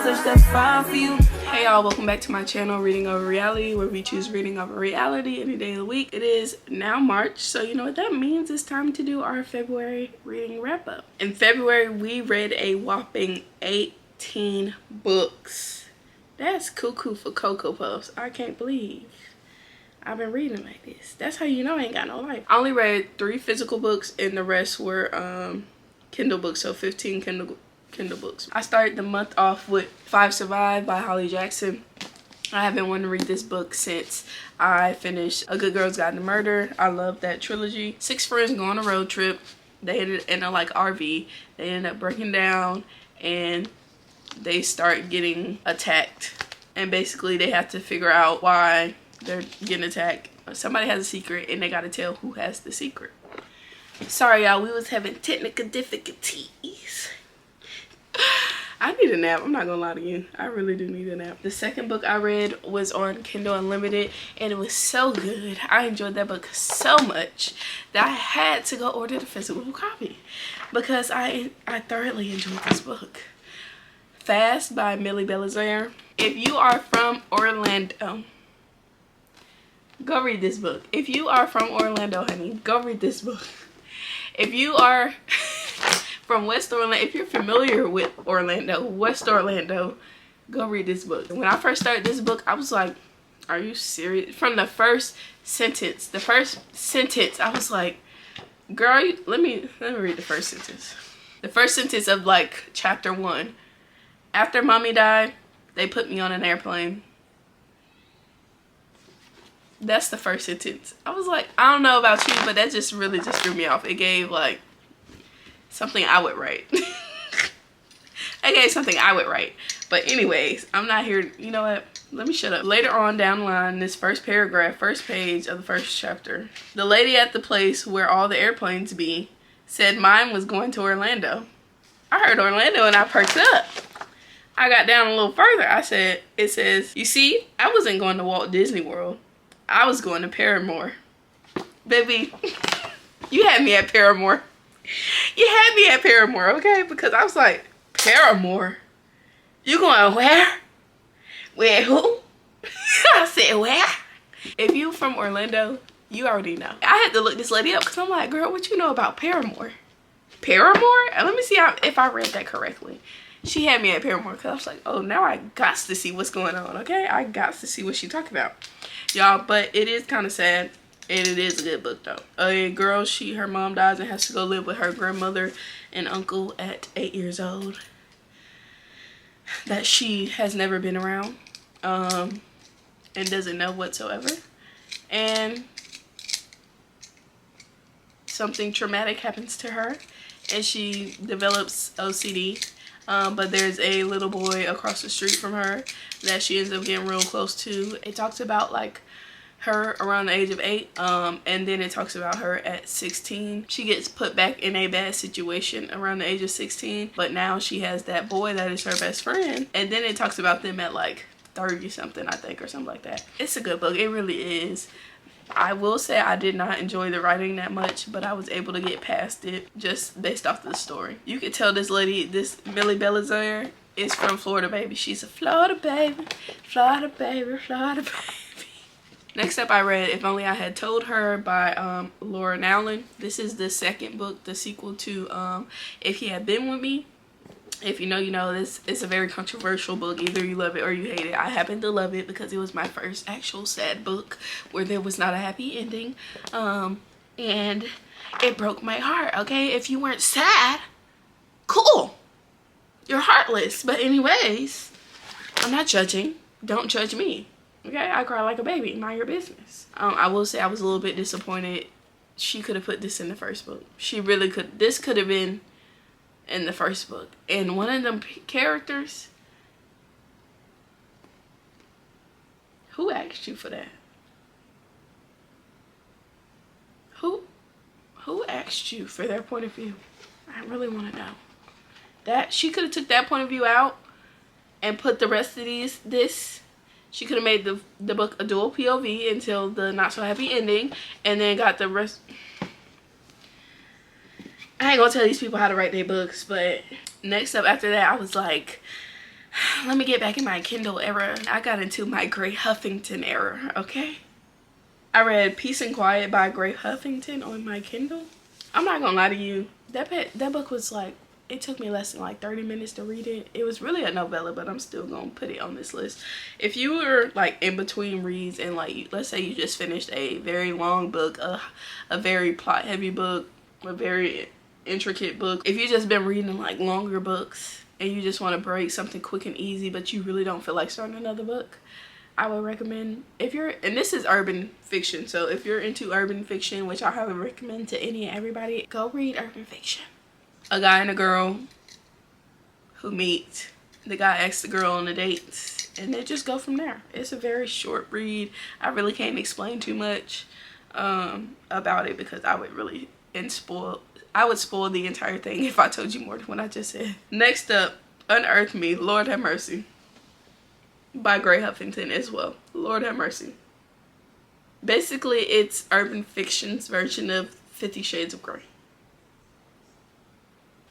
push that's fine for you. Hey y'all, welcome back to my channel, Reading Over Reality, where we choose reading over reality any day of the week. It is now March, so you know what that means. It's time to do our February reading wrap up. In February, we read a whopping 18 books. That's cuckoo for Cocoa Puffs. I can't believe I've been reading like this. That's how you know I ain't got no life. I only read 3 physical books and the rest were Kindle books, so 15 Kindle books. I started the month off with 5 Survive by Holly Jackson. I have been wanting to read this book since I finished A Good Girl's Guide to Murder. I love that trilogy. 6 friends go on a road trip. They ended in a like RV. They end up breaking down and they start getting attacked. And basically they have to figure out why they're getting attacked. Somebody has a secret and they gotta tell who has the secret. Sorry y'all, we was having technical difficulties. I need a nap. I'm not gonna lie to you. I really do need a nap. The second book I read was on Kindle Unlimited and it was so good. I enjoyed that book so much that I had to go order the physical copy because I thoroughly enjoyed this book. Fast by Millie Belizaire. If you are from Orlando, go read this book. If you are from Orlando, honey, go read this book. If you are from West Orlando, if you're familiar with Orlando, West Orlando, go read this book. When I first started this book, I was like, are you serious? From the first sentence, I was like, girl, let me read the first sentence. The first sentence of like chapter 1. After mommy died, they put me on an airplane. That's the first sentence. I was like, I don't know about you, but that just really just threw me off. It gave like something I would write. I gave something I would write. But anyways, I'm not here. You know what? Let me shut up. Later on down the line, this first paragraph, first page of the first chapter. The lady at the place where all the airplanes be said mine was going to Orlando. I heard Orlando and I perked up. I got down a little further. I said, it says, you see, I wasn't going to Walt Disney World. I was going to Paramore. Baby, you had me at Paramore. You had me at Paramore, okay? Because I was like, Paramore? You going where? Where who? I said, where? If you from Orlando, you already know. I had to look this lady up because I'm like, girl, what you know about Paramore? Paramore? And let me see if I read that correctly. She had me at Paramore because I was like, oh, now I got to see what's going on, okay? I got to see what she talking about. Y'all, but it is kind of sad. And it is a good book though. A girl, her mom dies and has to go live with her grandmother and uncle at 8 years old that she has never been around and doesn't know whatsoever. And something traumatic happens to her and she develops OCD. But there's a little boy across the street from her that she ends up getting real close to. It talks about like her around the age of 8, and then it talks about her at 16. She gets put back in a bad situation around the age of 16, but now she has that boy that is her best friend, and then it talks about them at like 30 something, I think, or something like that. It's a good book. It really is. I will say I did not enjoy the writing that much, but I was able to get past it just based off of the story. You could tell this lady, this Millie Belizaire, is from Florida, baby. She's a Florida baby, Florida baby, Florida baby. Next up, I read If Only I Had Told Her by Laura Nowlin. This is the second book, the sequel to If He Had Been With Me. If you know, you know. This is a very controversial book. Either you love it or you hate it. I happen to love it because it was my first actual sad book where there was not a happy ending. And it broke my heart, okay? If you weren't sad, cool. You're heartless. But anyways, I'm not judging. Don't judge me. Okay, I cry like a baby. Mind your business. I will say I was a little bit disappointed. She could have put this in the first book. She really could. This could have been in the first book. And one of them characters, who asked you for that? Who asked you for their point of view? I really want to know. That she could have took that point of view out and put the rest of this. She could have made the book a dual POV until the not so happy ending, and then got the rest. I ain't gonna tell these people how to write their books, but next up after that, I was like, let me get back in my Kindle era. I got into my Gray Huffington era, okay? I read Peace and Quiet by Gray Huffington on my Kindle. I'm not gonna lie to you, that book was like, it took me less than like 30 minutes to read it. It was really a novella, but I'm still gonna put it on this list. If you were like in between reads and like, let's say you just finished a very long book, a very plot heavy book, a very intricate book. If you just been reading like longer books and you just want to break something quick and easy, but you really don't feel like starting another book, I would recommend, if you're, and this is urban fiction, so if you're into urban fiction, which I highly recommend to any and everybody, go read urban fiction. A guy and a girl who meet. The guy asks the girl on a date and they just go from there. It's a very short read. I really can't explain too much about it because I would really spoil the entire thing if I told you more than what I just said. Next up, Unearth Me, Lord Have Mercy by Gray Huffington as well. Lord Have Mercy. Basically, it's urban fiction's version of 50 Shades of Grey.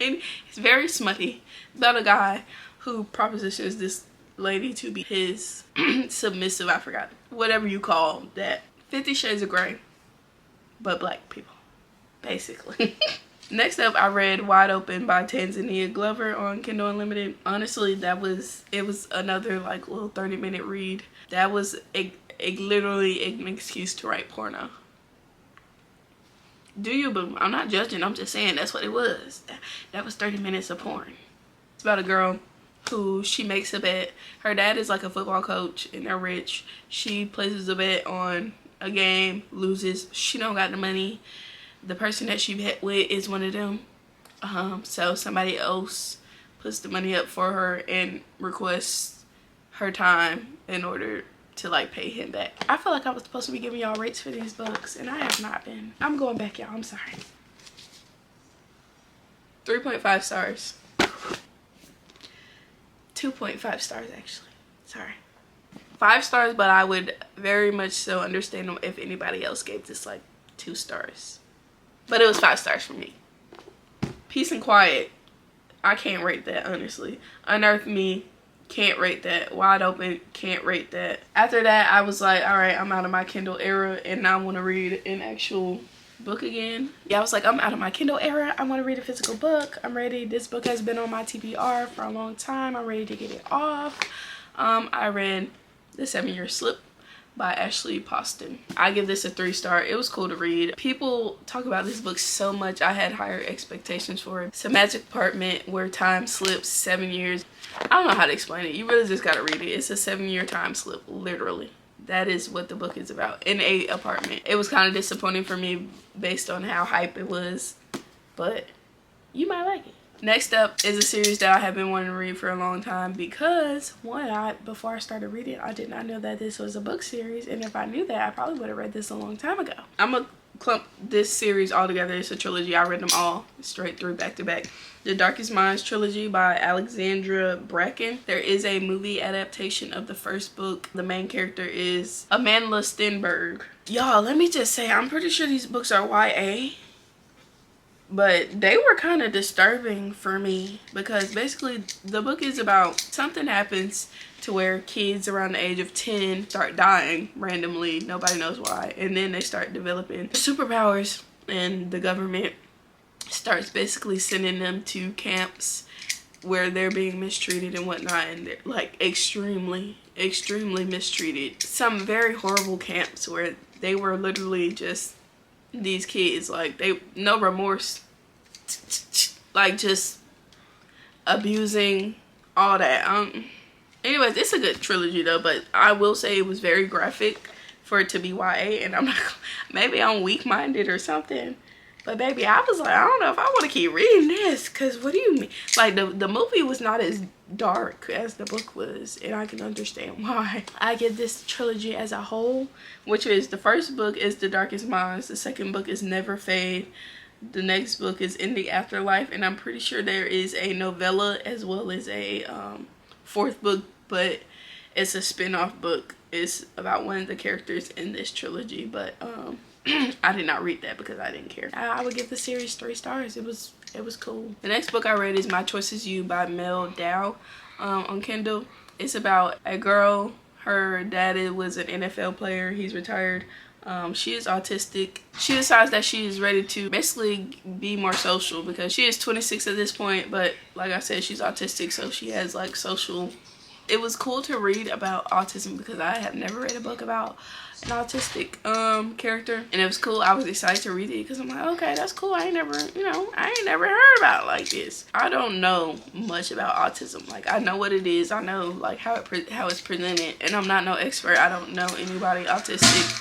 And it's very smutty about a guy who propositions this lady to be his submissive, I forgot, whatever you call that. 50 Shades of Grey, but black people, basically. Next up, I read Wide Open by Tanzania Glover on Kindle Unlimited. Honestly, it was another like little 30-minute read. That was literally an excuse to write porno. Do you? But I'm not judging. I'm just saying that's what it was. That was 30 minutes of porn. It's about a girl who she makes a bet. Her dad is like a football coach and they're rich. She places a bet on a game, loses. She don't got the money. The person that she bet with is one of them. So somebody else puts the money up for her and requests her time in order to like pay him back. I feel like I was supposed to be giving y'all rates for these books and I have not been. I'm going back, y'all. I'm sorry. 3.5 stars. 2.5 stars actually. Sorry. 5 stars, but I would very much so understand if anybody else gave this like 2 stars. But it was 5 stars for me. Peace and Quiet. I can't rate that, honestly. Unearth Me. Can't rate that. Wide Open. Can't rate that. After that, I was like, all right, I'm out of my Kindle era and now I want to read an actual book again. Yeah, I was like, I'm out of my Kindle era. I want to read a physical book. I'm ready. This book has been on my TBR for a long time. I'm ready to get it off. I read The 7-Year Slip by Ashley Poston. I give this a 3-star. It was cool to read. People talk about this book so much. I had higher expectations for it. It's a magic apartment where time slips 7 years. I don't know how to explain it. You really just gotta read it. It's a 7-year time slip, literally. That is what the book is about, in a apartment. It was kind of disappointing for me based on how hype it was, but you might like it. Next up is a series that I have been wanting to read for a long time because, one, before I started reading, I did not know that this was a book series, and if I knew that, I probably would have read this a long time ago. I'm gonna clump this series all together. It's a trilogy. I read them all straight through back to back. The Darkest Minds trilogy by Alexandra Bracken. There is a movie adaptation of the first book. The main character is Amanda Stenberg. Y'all, let me just say, I'm pretty sure these books are YA. But they were kind of disturbing for me because basically the book is about something happens to where kids around the age of 10 start dying randomly. Nobody knows why. And then they start developing superpowers and the government starts basically sending them to camps where they're being mistreated and whatnot. And they're like extremely mistreated. Some very horrible camps where they were literally just these kids, like, they no remorse, like just abusing, all that. Anyways, it's a good trilogy though, but I will say it was very graphic for it to be YA, and I'm not, maybe I'm weak-minded or something, but baby, I was like, I don't know if I want to keep reading this, because what do you mean? Like, the movie was not as dark as the book was, and I can understand why. I give this trilogy as a whole, which is the first book is The Darkest Minds, the second book is Never Fade, the next book is In the Afterlife, and I'm pretty sure there is a novella as well as a fourth book, but it's a spin-off book. It's about one of the characters in this trilogy, but I did not read that because I didn't care. I would give the series 3 stars. It was cool. The next book I read is My Choice Is You by Mel Dow on Kindle. It's about a girl. Her dad was an NFL player. He's retired. She is autistic. She decides that she is ready to basically be more social because she is 26 at this point, but like I said, she's autistic, so she has like social. It was cool to read about autism because I have never read a book about an autistic character, and it was cool. I was excited to read it because I'm like, okay, that's cool. I ain't never heard about it like this. I don't know much about autism. Like, I know what it is. I know like how it's presented, and I'm not no expert. I don't know anybody autistic.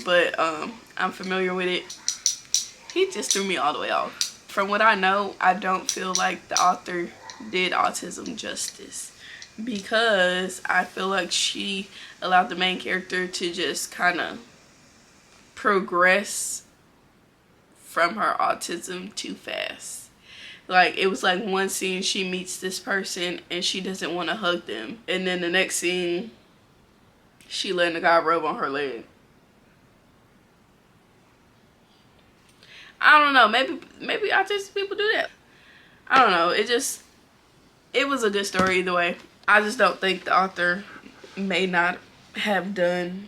But I'm familiar with it. He just threw me all the way off. From what I know, I don't feel like the author did autism justice because I feel like she allowed the main character to just kind of progress from her autism too fast. Like, it was like one scene she meets this person and she doesn't want to hug them, and then the next scene she letting the guy rub on her leg. I don't know. Maybe autistic people do that. I don't know. It was a good story either way. I just don't think the author may not have done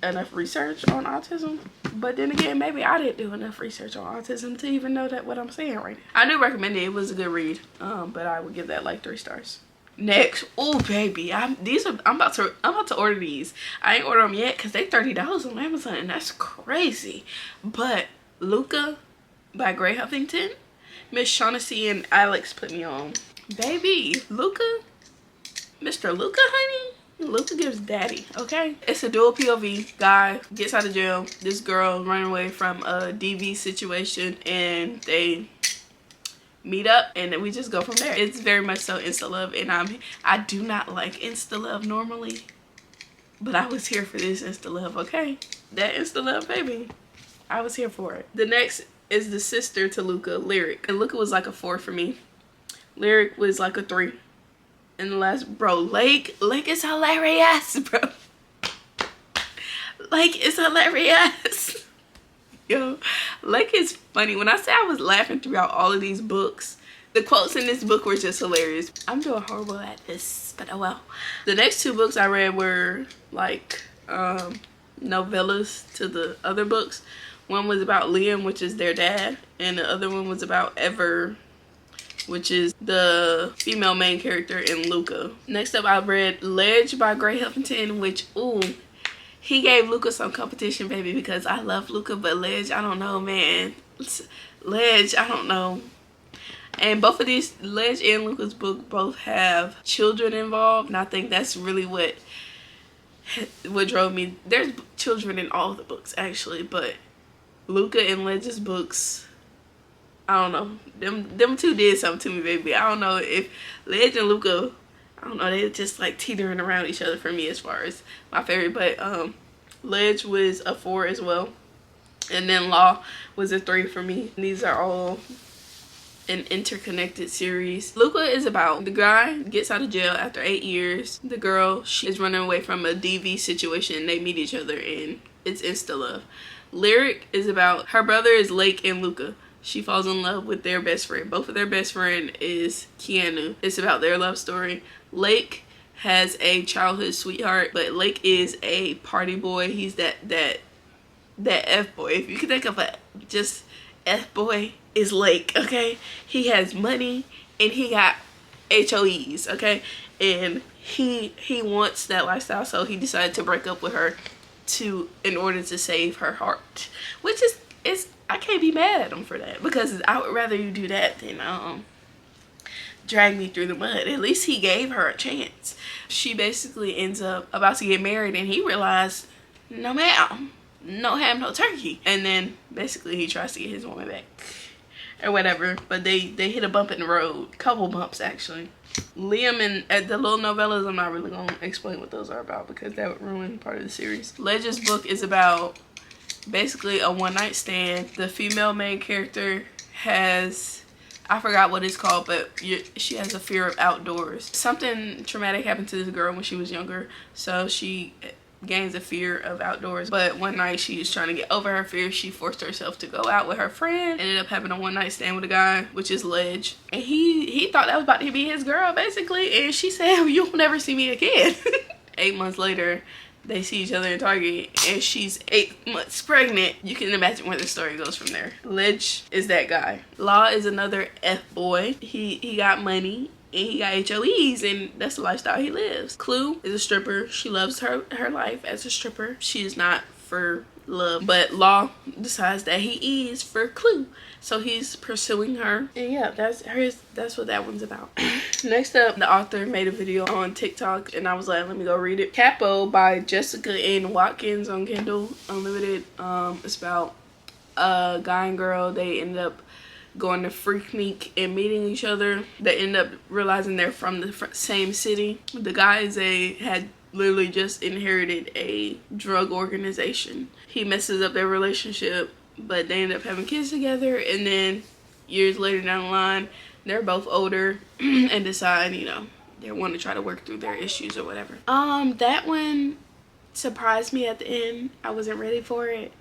enough research on autism. But then again, maybe I didn't do enough research on autism to even know that what I'm saying right now. I do recommend it. It was a good read. But I would give that like 3 stars. Next, oh baby, I'm about to order these. I ain't order them yet because they $30 on Amazon, and that's crazy. But Luca by Gray Huffington, Miss Shaughnessy and Alex put me on. Baby, Luca, Mr. Luca, honey. Luca gives daddy, okay? It's a dual POV. Guy gets out of jail. This girl running away from a DV situation, and they meet up, and then we just go from there. It's very much so insta love, and I do not like insta love normally, but I was here for this insta love, okay? That insta love, baby, I was here for it. The next is the sister to Luca, Lyric, and Luca was like a 4 for me. Lyric was like a 3. And the last, bro, Lake is hilarious, bro. Lake is hilarious. Yo, Lake is funny. When I say I was laughing throughout all of these books, the quotes in this book were just hilarious. I'm doing horrible at this, but oh well. The next 2 books I read were like novellas to the other books. One was about Liam, which is their dad, and the other one was about Ever, which is the female main character in Luca. Next up, I read Ledge by Gray Huffington, which, ooh, he gave Luca some competition, baby, because I love Luca, but Ledge, I don't know, man. Ledge, I don't know. And both of these, Ledge and Luca's book, both have children involved, and I think that's really what drove me. There's children in all of the books, actually, but Luca and Ledge's books, I don't know. Them 2 did something to me, baby. I don't know if Ledge and Luca, I don't know, they're just like teetering around each other for me as far as my favorite. But Ledge was a 4 as well. And then Law was a 3 for me. These are all an interconnected series. Luca is about the guy gets out of jail after 8 years. The girl, she is running away from a DV situation. They meet each other and it's insta love. Lyric is about her brother is Lake and Luca. She falls in love with their best friend. Both of their best friend is Keanu. It's about their love story. Lake has a childhood sweetheart, but Lake is a party boy. He's that F-boy. If you can think of a just F-boy, is Lake, okay? He has money and he got HOEs, okay? And he wants that lifestyle, so he decided to break up with her in order to save her heart, which is I can't be mad at him for that, because I would rather you do that than drag me through the mud. At least he gave her a chance. She basically ends up about to get married, and he realized, no ma'am, no ham, no turkey. And then basically he tries to get his woman back or whatever, but they hit a bump in the road, couple bumps actually. Liam and the little novellas, I'm not really gonna explain what those are about because that would ruin part of the series. Ledge's book is about basically a one-night stand. The female main character has, I forgot what it's called, but she has a fear of outdoors. Something traumatic happened to this girl when she was younger, so she gains a fear of outdoors. But one night she was trying to get over her fear. She forced herself to go out with her friend. Ended up having a one-night stand with a guy, which is Ledge. And he thought that was about to be his girl, basically. And she said, you'll never see me again. 8 months later, they see each other in Target, and she's 8 months pregnant. You can imagine where the story goes from there. Ledge is that guy. Law is another F-boy. He got money, and he got HOEs, and that's the lifestyle he lives. Clue is a stripper. She loves her life as a stripper. She is not for love, but Law decides that he is for Clue, so he's pursuing her. And yeah, that's what that one's about. Next up, the author made a video on TikTok, and I was like, let me go read it. Capo by Jessica N. Watkins on Kindle Unlimited. It's about a guy and girl. They ended up going to Freaknik and meeting each other. They end up realizing they're from the same city. The guy had literally just inherited a drug organization. He messes up their relationship, but they end up having kids together, and then years later down the line, they're both older and decide, you know, they want to try to work through their issues or whatever. That one surprised me at the end. I wasn't ready for it,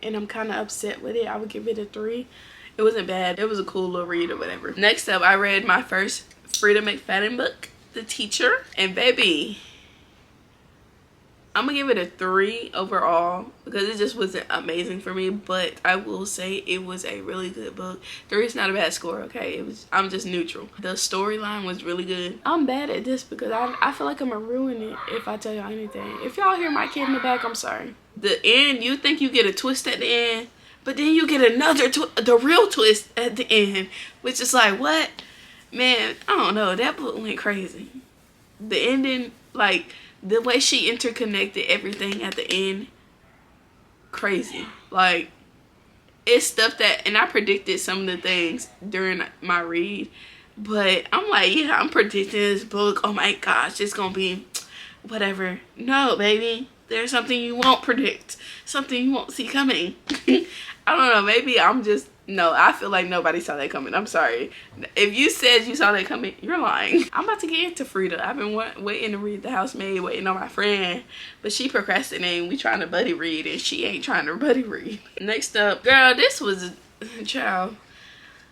and I'm kind of upset with it. I would give it a 3. It wasn't bad. It was a cool little read or whatever. Next up, I read my first Frida McFadden book, The Teacher. And baby, I'm gonna give it a 3 overall because it just wasn't amazing for me, but I will say it was a really good book. 3 is not a bad score, okay? I'm just neutral. The storyline was really good. I'm bad at this because I feel like I'm gonna ruin it if I tell y'all anything. If y'all hear my kid in the back, I'm sorry. The end, you think you get a twist at the end, but then you get another the real twist at the end, which is like, what? Man, I don't know. That book went crazy. The ending, like, the way she interconnected everything at the end, crazy. Like, it's stuff that, and I predicted some of the things during my read, but I'm like, yeah, I'm predicting this book. Oh my gosh, it's gonna be whatever. No, baby. There's something you won't predict. Something you won't see coming. I don't know. Maybe I'm just... No, I feel like nobody saw that coming. I'm sorry. If you said you saw that coming, you're lying. I'm about to get into Frida. I've been waiting to read The Housemaid, waiting on my friend. But she procrastinating. We trying to buddy read, and she ain't trying to buddy read. Next up, girl, this was... Child.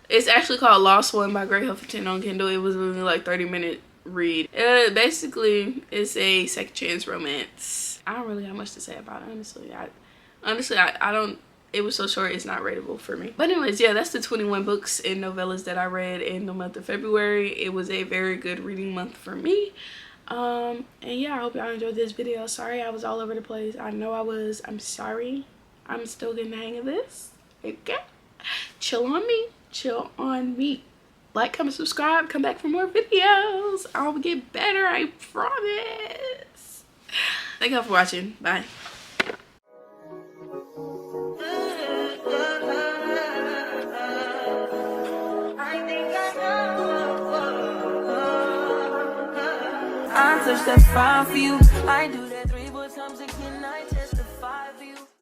It's actually called Lost One by Gray Huffington on Kindle. It was only like 30-minute read. Basically, it's a second chance romance. I don't really have much to say about it, honestly. I don't... It was so short, it's not rateable for me. But anyways, yeah, that's the 21 books and novellas that I read in the month of February. It was a very good reading month for me. And yeah, I hope y'all enjoyed this video. Sorry I was all over the place. I know I was. I'm sorry. I'm still getting the hang of this. Okay? Chill on me. Chill on me. Like, comment, subscribe. Come back for more videos. I'll get better, I promise. Thank y'all for watching. Bye. I touch that fire for you. I do